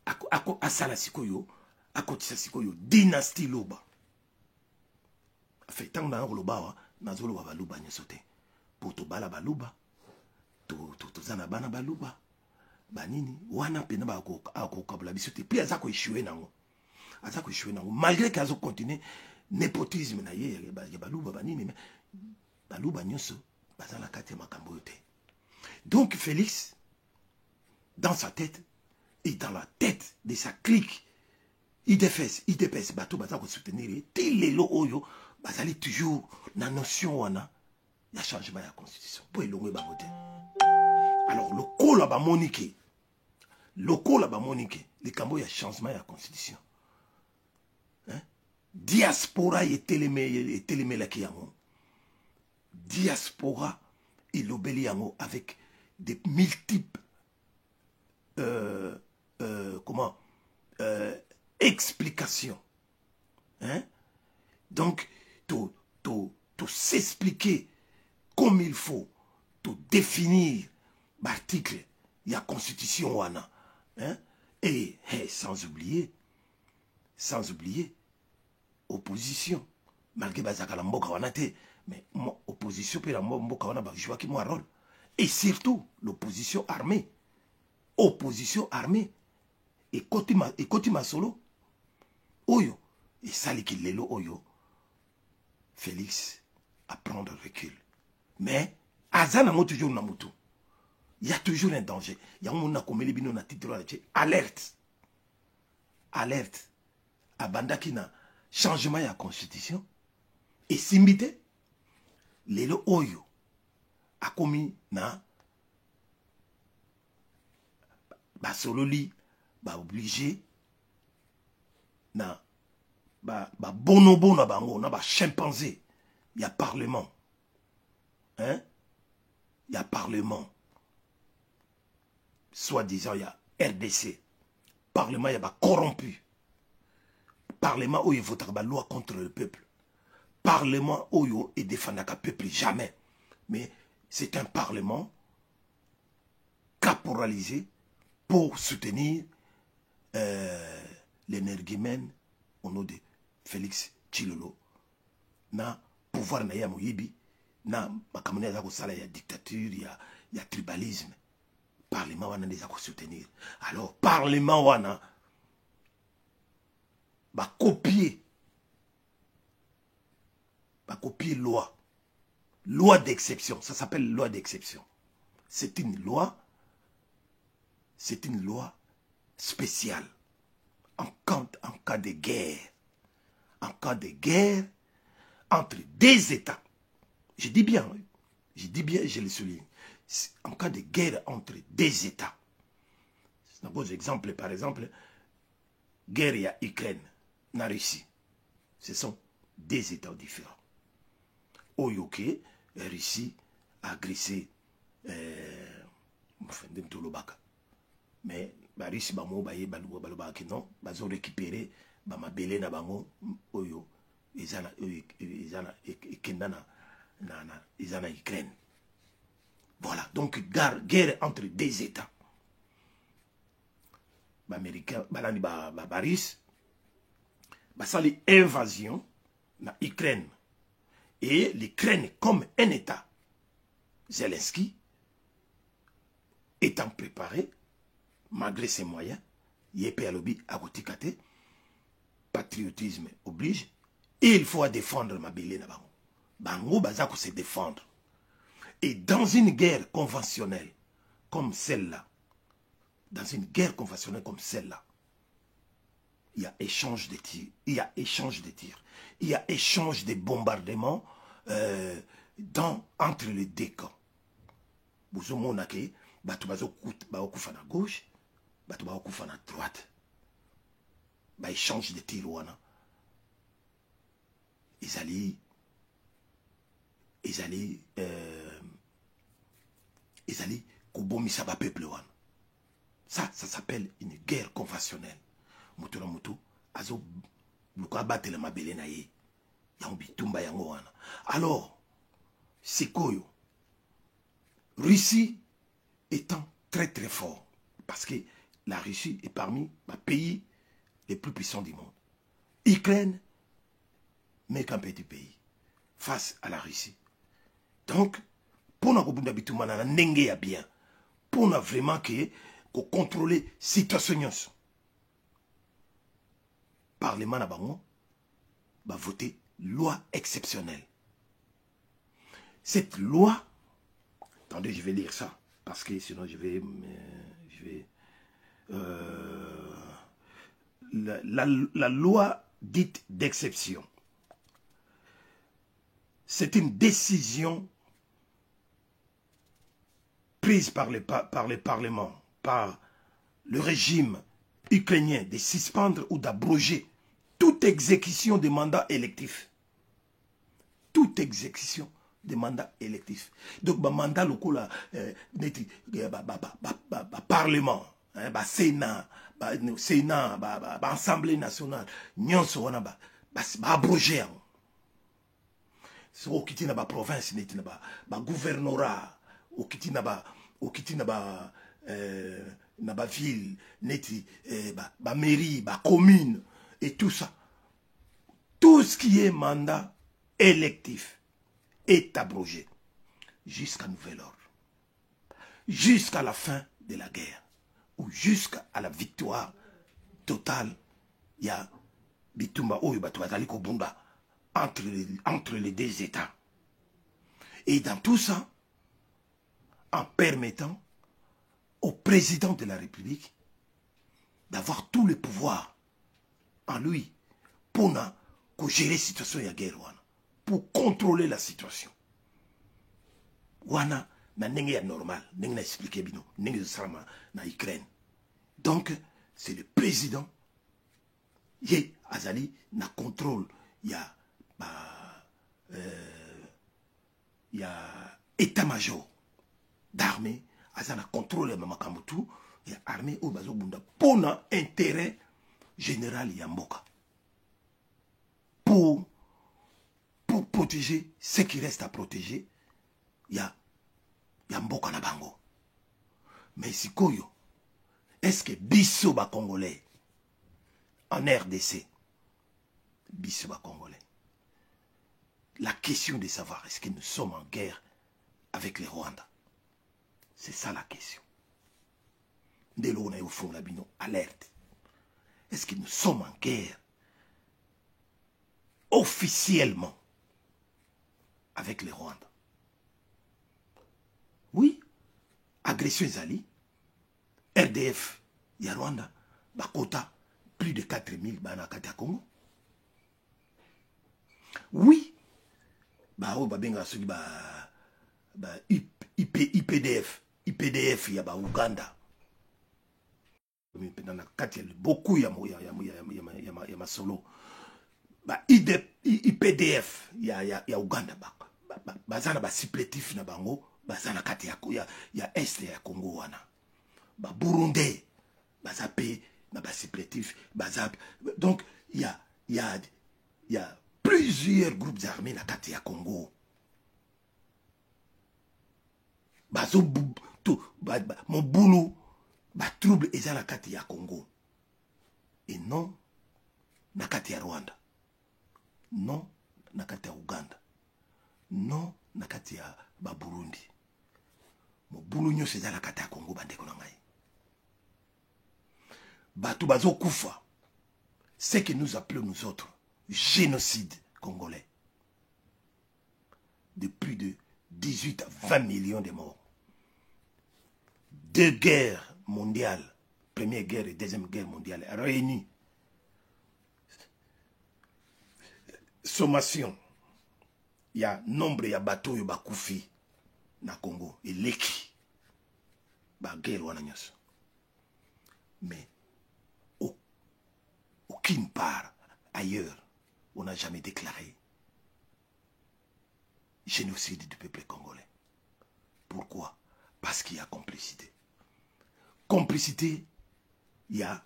à Sala Sikoyo, à Kotisa Sikoyo, dynastie Loba. Fait tant que dans Loba, Nazolo Baluba Nyosote. Pour to bala baluba, to zana bana baluba, banini, wana pena ba ako kabula bisote. Puis azako échoué nango. Azako échoué nango. Malgré qu'azo continué, népotisme na ye, baluba banini, mais baluba nyoso, bazana kate makambo yote. Donc Félix, dans sa tête, et dans la tête de sa clique, IDPS, bateau, bazako soutenir, tilelo oyo, bazali toujours na notion wana, il y a changement de la Constitution. Pour le voter. Alors, le col à Monique, le Cambo, il y a changement de la Constitution. Hein? Diaspora est télémé la Kiyango. Diaspora et l'obéliango avec des multiples explications. Hein? Donc, tout s'expliquer comme il faut, tout définir l'article, il y a Constitution wana, hein? Et sans oublier, opposition. Malgré bazaka la mboka wana te, mais opposition pe la mboka wana ba jouer qui moi rôle. Et surtout l'opposition armée. Opposition armée. Et Kotima solo. Oyo. Et sali ki lelo oyo. Félix à prendre recul. Mais, Azanango toujours na moto. Il y a toujours un danger. Il y a un monde qui a mis titre alerte. Alerte. Abanda qui na changement de la Constitution. Et simbite, lelo oyo a commis na ba sololi ba obligé na ba bonobo na bango na ba chimpanzé. Il y a parlement. Hein? Il y a parlement. Soi-disant, il y a RDC. Parlement, il y a corrompu. Parlement où il votera la loi contre le peuple. Parlement où il défendra le peuple jamais. Mais c'est un parlement caporalisé pour soutenir l'énergumène au nom de Félix Tshilolo. Na pouvoir na ya moyibi. Na makamone ya sala ya dictature, il y a tribalisme. Parlement wana les a soutenir. Alors parlement wana ba copier loi d'exception. Ça s'appelle loi d'exception. C'est une loi spéciale en cas de guerre. En cas de guerre entre des États. Je dis bien, je le souligne. En cas de guerre entre des États. C'est un bon exemple, par exemple, guerre à Ukraine, na Russie. Ce sont des États différents. Oyoke, Russie a agressé mais la Russie ba mo baye baluba ki non, bazo récupérer ba mabele na bango oyo izana kendana na Ukraine. Voilà, donc guerre entre des États. Américains, balani baris, basali invasion na Ukraine. Et l'Ukraine, comme un État, Zelensky, étant préparé, malgré ses moyens, yépé à lobby à Gotikate, patriotisme oblige, et il faut défendre ma belle na bango. Bango bazako se défendre. Et dans une guerre conventionnelle comme celle-là, dans une guerre conventionnelle comme celle-là, il y a échange de tirs, il y a échange de tirs, il y a échange de bombardements entre les deux camps. Vous avez dit, batu bazokufa na gauche, batu bazokufa na droite. Ba échange de tirs wana. Ils allaient kobomisa ba peuple wana. Ça s'appelle une guerre conventionnelle. Mutu na mutu azo luka batela mabele na ye. Bitumba yango wana. Alors, c'est quoi? Russie étant très très fort, parce que la Russie est parmi les pays les plus puissants du monde. Ukraine n'est qu'un petit pays face à la Russie. Donc, pour nous bien, pour nous vraiment contrôler la situation, Parlement na bango va voter loi exceptionnelle. Cette loi, attendez, je vais lire ça, parce que sinon je vais la loi dite d'exception. C'est une décision prise par le Parlement, par le régime ukrainien de suspendre ou d'abroger toute exécution de mandats électifs. Toute exécution de mandats électifs. Donc, mandat local, Parlement, Sénat, Assemblée nationale, Nyon Sowana, abroger. Au kiti na ba province, na gouvernorat, au kiti na ba ville, ba mairie, ba commune, et tout ça. Tout ce qui est mandat électif est abrogé jusqu'à nouvel ordre. Jusqu'à la fin de la guerre, ou jusqu'à la victoire totale, il y a Bitumba Oyubatouazali Kobunda entre les deux États. Et dans tout ça, en permettant au président de la République d'avoir tous les pouvoirs en lui pour gérer la situation de la guerre, pour contrôler la situation. Wana na nenge normal, nenge na expliqué bino, nenge sama na Ukraine. Donc c'est le président yé azali na contrôle ya état-major d'armée, azana contrôle ya mamakambutu ya armée au bazo bunda pona intérêt général ya mboka. Pour protéger ce qui reste à protéger, il y a mboka na bango. Mais si koyo, est-ce que biso ba congolais en RDC, biso ba congolais, la question de savoir est-ce que nous sommes en guerre avec les Rwandais, c'est ça la question. Dès lors on est au fond la bino alerte. Est-ce que nous sommes en guerre officiellement avec les Rwandais? Oui, agression Zali, RDF, il y a Rwanda, Bakota, plus de 4000 Banakata Congo. Oui, IPDF, il y a Ouganda. Beaucoup il y a solo. IPDF, il y a Ouganda. Bazana ba supplétif na bango, bazana kati ya est ya Congo wana. Ba Burundi, bazape na ba supplétif, bazap. Donc il y a plusieurs groupes armés na kati ya Congo. Bazo tout mon boulot ba trouble ezala kati ya Congo. Et non na kati ya Rwanda, non na kati ya Uganda, non na kati ya Burundi. Mobulu nyonso eza na kati ya Congo bandeko na ngai. Bato bazo kufa. Ce que nous appelons nous autres génocide congolais. De plus de 18 à 20 millions de morts. 2 guerres mondiales, première guerre et deuxième guerre mondiale, réunies. Sommation. Il y a nombre de bateaux qui bakoufi na Congo. Et l'équi. Ba guerre wana nyos. Mais aucune part ailleurs, on n'a jamais déclaré génocide du peuple congolais. Pourquoi? Parce qu'il y a complicité. Complicité, il y a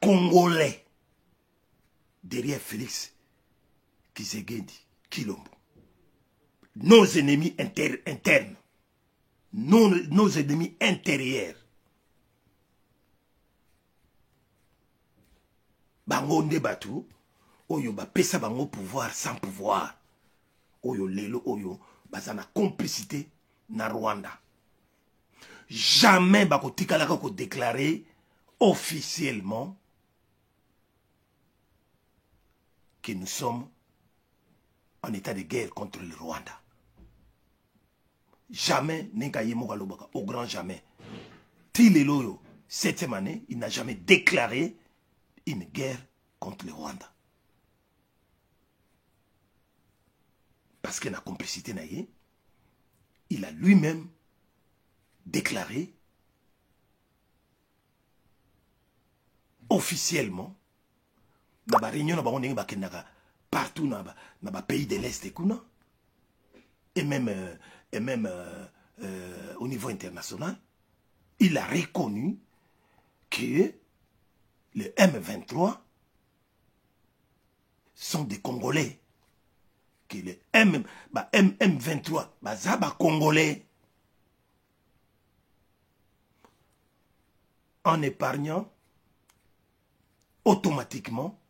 Congolais derrière Félix Tshisekedi Tshilombo. Nos ennemis internes, nos ennemis intérieurs. Bango nde batu oyo ba pesa bango pouvoir sans pouvoir. Oyo lelo oyo bazana complicité na Rwanda. Jamais bako tikalaka ko déclarer officiellement que nous sommes en état de guerre contre le Rwanda. Jamais nenga yemoka lobaka au grand jamais. Tilelo yo 7e année, il n'a jamais déclaré une guerre contre le Rwanda. Parce que la complicité naïe, il a lui-même déclaré officiellement dans la réunion partout dans le pays de l'Est et même au niveau international, il a reconnu que les M23 sont des Congolais. Que les M23, bazaba Congolais. En épargnant automatiquement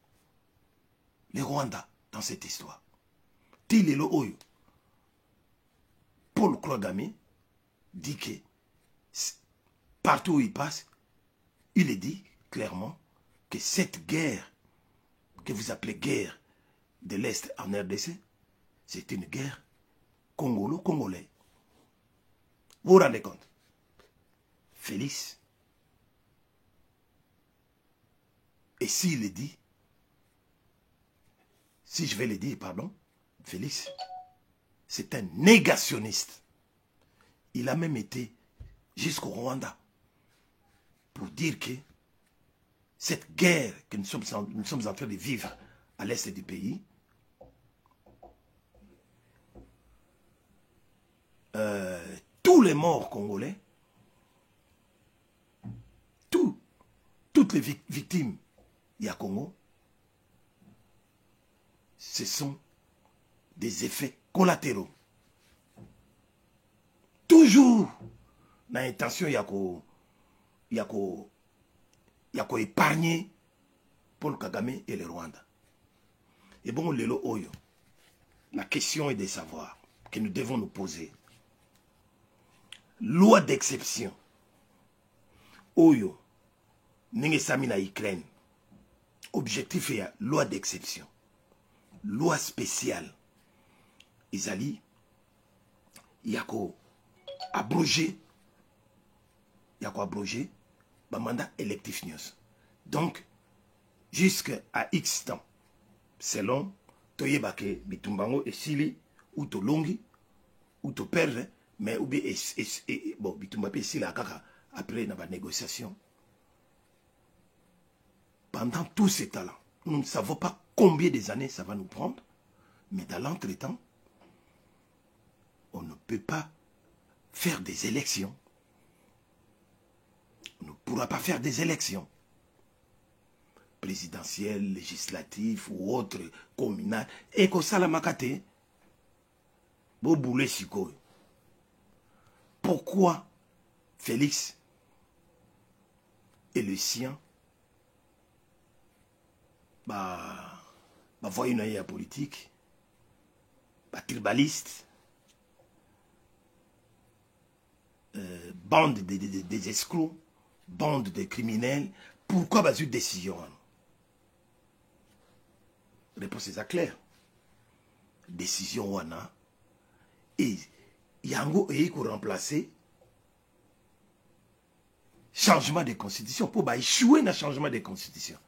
les Rwandais dans cette histoire. Tilelo Oyo, Paul Kagame dit que partout où il passe, il est dit clairement que cette guerre que vous appelez guerre de l'Est en RDC, c'est une guerre congolo-congolais. Vous vous rendez compte? Félix, et s'il le dit, si je vais le dire, pardon, Félix, c'est un négationniste. Il a même été jusqu'au Rwanda pour dire que cette guerre que nous sommes en train de vivre à l'est du pays, tous les morts congolais, toutes les victimes du Congo, ce sont des effets collatéraux. Toujours dans l'intention, il y a épargner Paul Kagame et le Rwanda. Et bon, Lelo Oyo, la question est de savoir que nous devons nous poser. Loi d'exception. Oyo, Nenge Samina Ukraine. Objectif est loi d'exception. Loi spéciale. Isali, il y a qu'à abroger. Il y a qu'à abroger. Mandat électif news. Donc, jusqu'à X temps, selon Toyebake, Bitumbango et Sili, ou Tolongi, ou to perdre, mais ou bien, bon, Bitumbape et Sili, après la négociation. Pendant tous ces temps-là, nous ne savons pas combien des années ça va nous prendre, mais dans l'entretemps, on ne peut pas faire des élections. On ne pourra pas faire des élections présidentielles, législatives ou autres, communales. Et que ça, la makate, boboulé siko. Pourquoi Félix et le sien voyez une politique, tribaliste, bande des escrocs, bande de criminels. Pourquoi pas une décision? Réponse est claire. Décision wana et yango et pour remplacer changement de constitution pour échouer dans changement de constitution.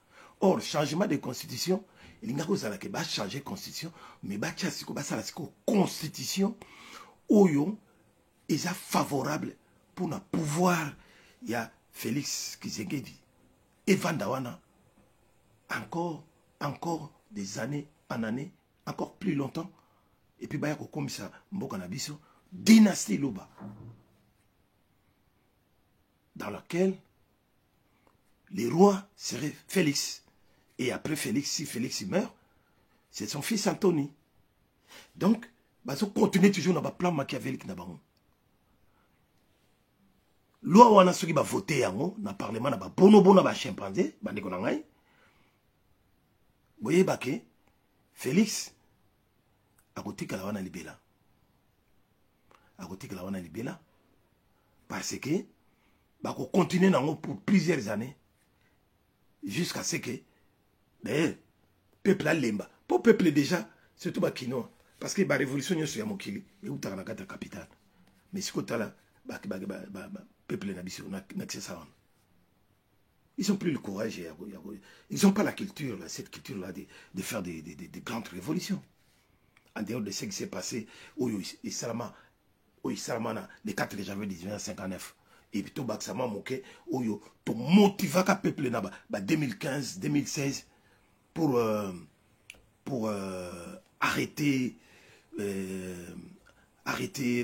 Or changement de constitution il y a cause à laquelle va changer constitution mais va la constitution oyo est favorable pour le pouvoir. Il y a Félix Tshisekedi et Vandawana encore des années en année, encore plus longtemps. Et puis, il y a comme ça, dynastie Luba, dans laquelle les rois seraient Félix. Et après Félix, si Félix meurt, c'est son fils Anthony. Donc, il faut continuer toujours dans le plan machiavélique. Loi wana soki va voter yango na parlement na ba bonobo na ba chimpanzé bandeko na ngai. Boye bake Félix akotika la wana libela. Akotika la wana libela parce que ba ko continuer nango pour plusieurs années jusqu'à ce que d'ailleurs peuple a lemba. Pour peuple déjà surtout ba kino parce que ba révolution nyo ya mokili e utaka na kata capitale. Mais si kotala peuple ils n'ont plus le courage, ils n'ont pas la culture, cette culture-là de faire des grandes révolutions. En dehors de ce qui s'est passé le 4 janvier 1959. Et puis tout ça m'a moqué, tout motiver le peuple 2015, 2016 pour arrêter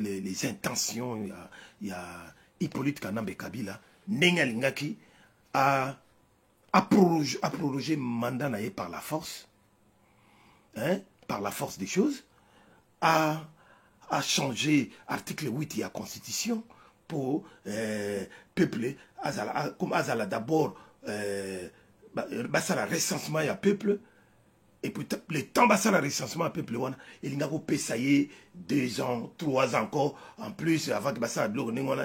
les intentions. Il y a Hippolyte Kanambe Kabila, Nengalingaki a prorogé mandat par la force, par la force des choses, a changé article 8 de la Constitution pour peupler, comme Azala d'abord, le recensement et peuple. Et puis, le temps de la recensement, peuple, il y a payé 2 ans, 3 ans encore, en plus, avant que ça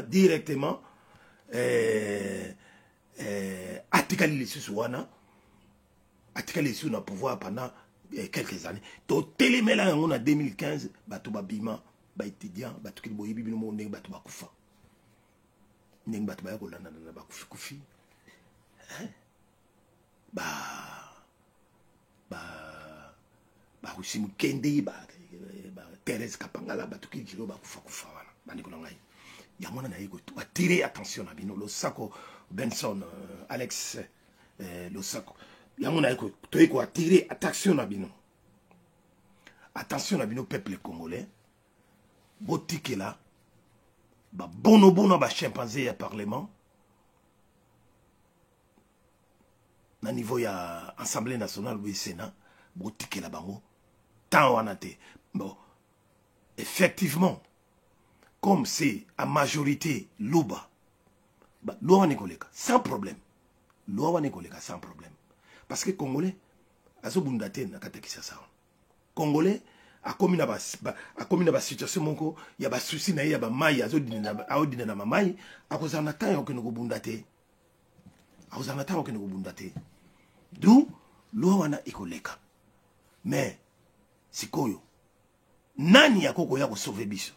directement, article les sous le pouvoir pendant quelques années. Donc, télémela en 2015, batuba bima, ba étudiant, batu kili boyebi bino mo ndenge batu bakufa. Ndenge batu ba kolanda na bakufi kufi. Usimu Kende, Thérèse Kapangala, Batuki Kilo, Bakufa, Bandikonangai. Yamona Naïgo, attirer attention à Bino, Losako, Benson, Alex, Losako. Yamona Naïgo, Toeko, attirer attention à Bino. Attention à Bino, peuple congolais. Botike là, bono, chimpanzé à parlement. Na niveau ya Assemblée nationale ou Sénat, botike là bango. Bon, effectivement, comme c'est à majorité Luba, Loi Nikoleka, sans problème. Loi Nikoleka, sans problème. Parce que Congolais, Azobundate na katakisa ça. Congolais, a commis na situation monko, il y a ba souci na ya ba mai azodina na mamai, a cause en attend que nous bundate. A cause en attend que nous bundate. D'où Loi wana ikoleka. Mais sikoyo nani akoko ya ko sauver biso?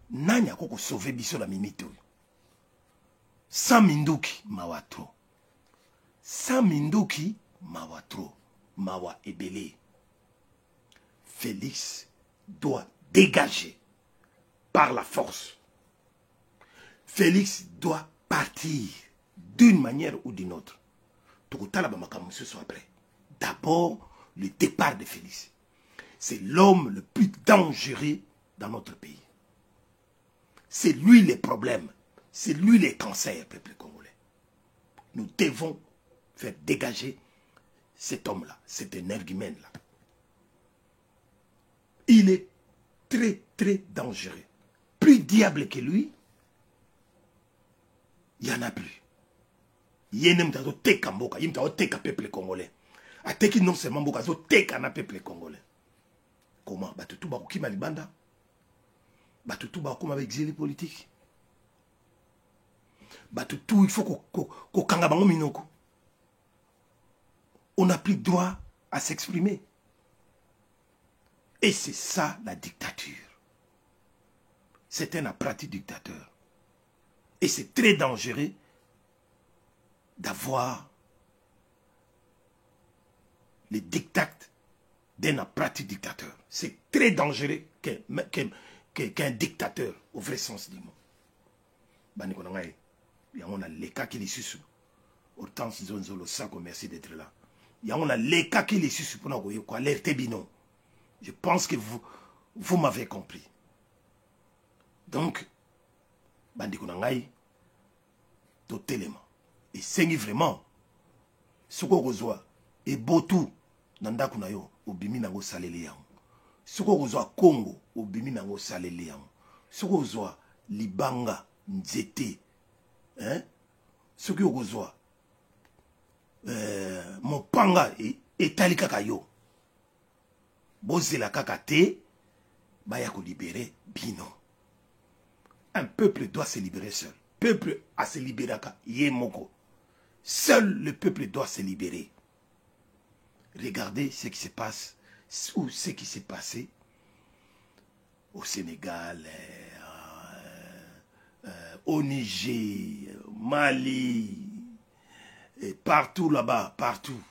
Nani akoko sauver biso la mimito? Sans minduki mawatro. Sans minduki mawatro. Mawa ebele. Félix doit dégager par la force. Félix doit partir d'une manière ou d'une autre. Tokotala ba makambo soit après. D'abord le départ de Félix. C'est l'homme le plus dangereux dans notre pays. C'est lui les problèmes. C'est lui les cancers, peuple congolais. Nous devons faire dégager cet homme-là, cet énergumène-là. Il est très, très dangereux. Plus diable que lui, il n'y en a plus. Il y a un peuple congolais. Ateki non seulement mboka zo teka na peuple congolais. Comment? Batutu ba kokima libanda. Batutu ba kokoma exilé politique. Batutu il faut ko kanga bango minoko. On n'a plus droit à s'exprimer. Et c'est ça la dictature. C'est un apprenti dictateur. Et c'est très dangereux d'avoir les dictats d'un apprenti dictateur. C'est très dangereux qu'un dictateur, au vrai sens du mot. Il y a les cas qui les suivent. Autant Zonzolo Sako, merci d'être là. Il y a les cas qui les suivent pour nous alerter bino. Je pense que vous m'avez compris. Donc, Bandi Konangai, tout élément. Et c'est vraiment, ce qu'on reçoit, et Botou, Nanda Kunayo, au Bimi Nango Saleleyan. Ce qu'on reçoit Congo, au Bimi Nango Saleleyan. Ce qu'on reçoit Libanga, Nzete, hein? Ce qu'on reçoit Mopanga et Talika Kayo. Bozela Kakate, Bayako libéré, Bino. Un peuple doit se libérer seul. Peuple a se libérer, Yemoko. Seul le peuple doit se libérer. Regardez ce qui se passe, ou ce qui s'est passé au Sénégal, au Niger, Mali, et partout là-bas, partout.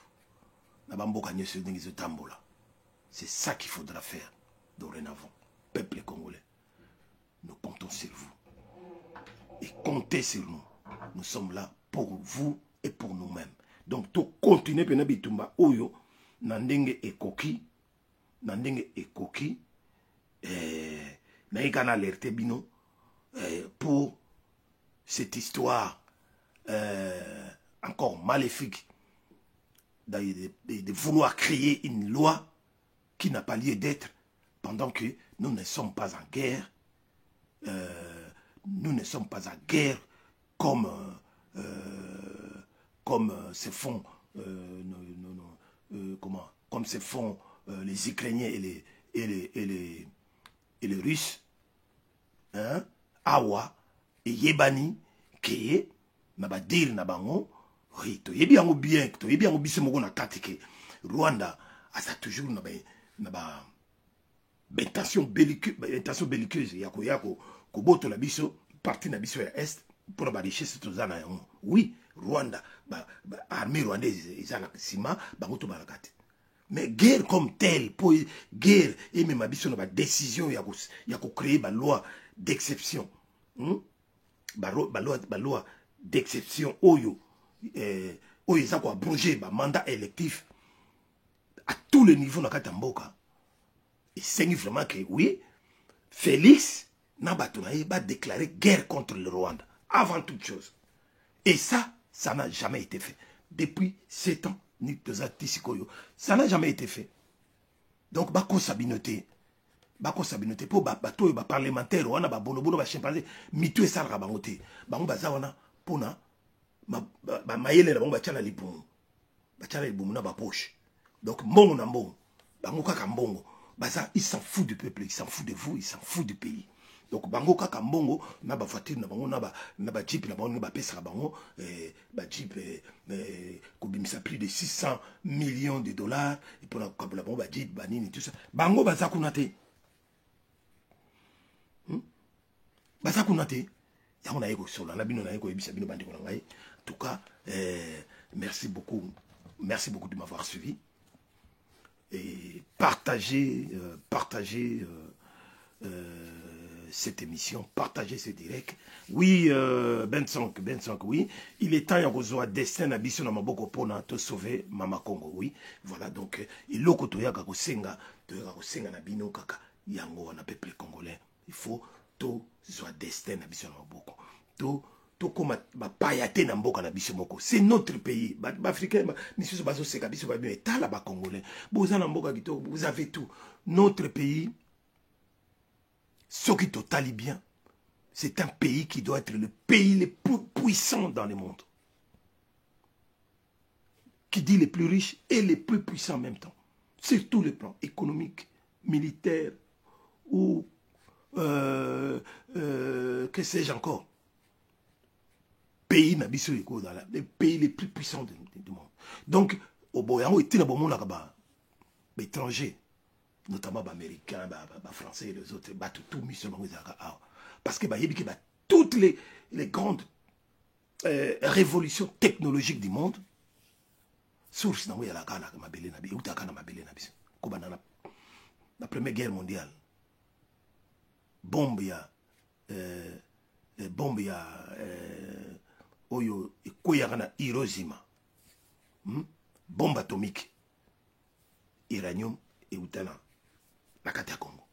C'est ça qu'il faudra faire dorénavant. Peuple congolais, nous comptons sur vous. Et comptez sur nous. Nous sommes là pour vous et pour nous-mêmes. Donc, tout continuer à bitumba oyo, nandenge e koki, naïkana alerte bino, pour cette histoire encore maléfique de vouloir créer une loi qui n'a pas lieu d'être pendant que nous ne sommes pas en guerre. Nous ne sommes pas en guerre comme se font comme se font les Ukrainiens et les Russes, hein? Awa et Yebani qui naba dire nabango oui to yebi yango bien to yebi yango biso moko na katike Rwanda asa toujours naba intention belliqueuse yako koboto la biso parti na biso ya est pour ba richesse tozana yango. Oui, Rwanda armée rwandaise ezana sima bango to balakate. Mais guerre comme telle, pour guerre et même abisso na décision yako créer ba loi d'exception. Ba loi d'exception oyo oyo ça ko abroger ba mandat électif à tous les niveaux na katamboka. Et c'est vraiment que oui, Félix Nabatonaye va déclarer guerre contre le Rwanda avant toute chose. Et ça n'a jamais été fait. Depuis 7 ans, ça n'a jamais été fait. Donc, bako sabinoté pour bato parlementaire, on a bonobono chimpanzé, mitu et sal rabangote. Bango baza wana pona mayele na bango bachala libumu. Bachala libumu na ba poche. Donc, mbongo na mbongo. Bango kaka mbongo. Baza, il s'en fout du peuple, il s'en fout de vous, il s'en fout du pays. Donc, bango kaka mbongo, na ba voiture na bango, na ba jeep na bango, na ba pesa bango, ba jeep, kobimisa plus de 600 millions de dollars, et pour la bango, ba jeep, ba nini, tout ça. Bango baza kunate. Baza kunate. Yako na yeko solo, na bino na yeko ebisa bino bandi konangai. En tout cas, merci beaucoup de m'avoir suivi. Et partagez cette émission, partagez ce direct. Oui, Bensonk, oui. Il est temps de destin à Bisson Maboko pour te sauver Mama Congo, oui. Voilà, donc, il y a un senga na bino kaka, yango na peuple congolais. Il faut tout soit destin à Bisson Maboko. Tout comme payate na mboka na biso moko. C'est notre pays. Africain, monsieur Bazo Seka, biso ba bien état là-bas congolais. Vous avez tout. Notre pays, ce qui totalie bien, c'est un pays qui doit être le pays le plus puissant dans le monde. Qui dis les plus riches et les plus puissants en même temps. Sur tous les plans, économiques, militaires, ou que sais-je encore. Pays, les pays les plus puissants du monde. Donc, au Boyango, il y a des étrangers, notamment les Américains, les Français et les autres, tout mis sur parce que toutes les grandes révolutions technologiques du monde, source il y a la Première Guerre mondiale, bombe ya oyo ekoyaka Hiroshima, bombe atomique, uranium eutana na kati ya Congo.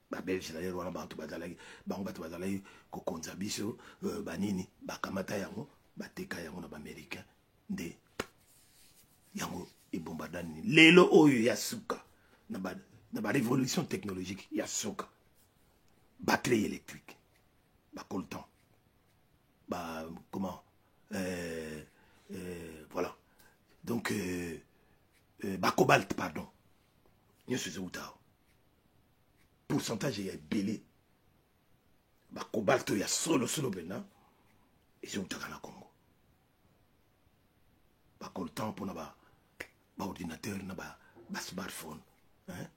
Ba Belge na wana bantu bazalaki kokonza biso banini bakamata yango bateka yango na ba Américain nde yango ebombardani lelo oyo ya suka na ba révolution technologique ya suka batterie électrique ba coltan comment voilà donc ba cobalt pardon nous sommes pourcentage est belé ba cobalt ya solo maintenant et c'est au Congo ba coltan pour ba ordinateur na ba smartphone hein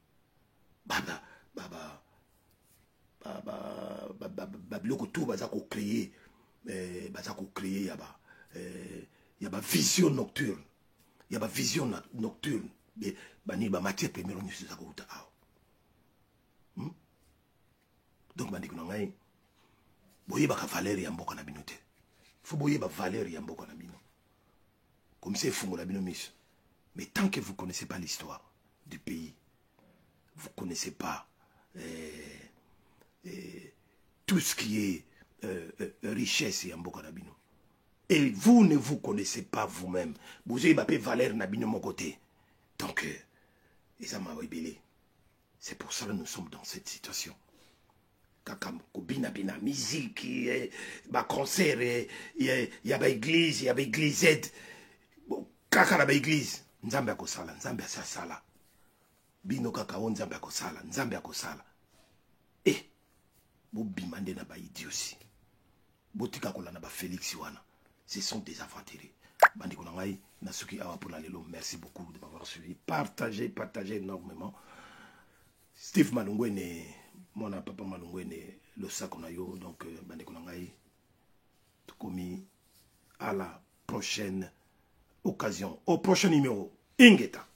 biloko tout baza ko créer ya ba vision nocturne ya ba vision nocturne bani ba matière première on se ko uta donc bandi kuna ngai boye ba valeur ya mboka na bino te faut boye ba valeur ya mboka na bino comme c'est fungola bino miso. Mais tant que vous ne connaissez pas l'histoire du pays, vous ne connaissez pas tout ce qui est richesse et ambokanabino, et vous ne vous connaissez pas vous-même, vous avez pas valeur nabino mon côté. Donc, c'est pour ça que nous sommes dans cette situation. Kakam kobina bina musique, ba concert, il y a ba église, il y a ba église aide. Kaka na ba église. Nzambe akosala, Nzambe asala. Bino kaka on Nzambe akosala, Nzambe akosala. Bo bimande na ba idiosi. Botika kola na ba Félix wana. Ce sont des aventuriers. Bandi ko ngai na suki awa pour lelo. Merci beaucoup de m'avoir suivi. Partagez énormément. Steve Malungwene, mon papa Malungwene, le sac na yo donc bandi ko ngai commis à la prochaine occasion, au prochain numéro. Ingeta.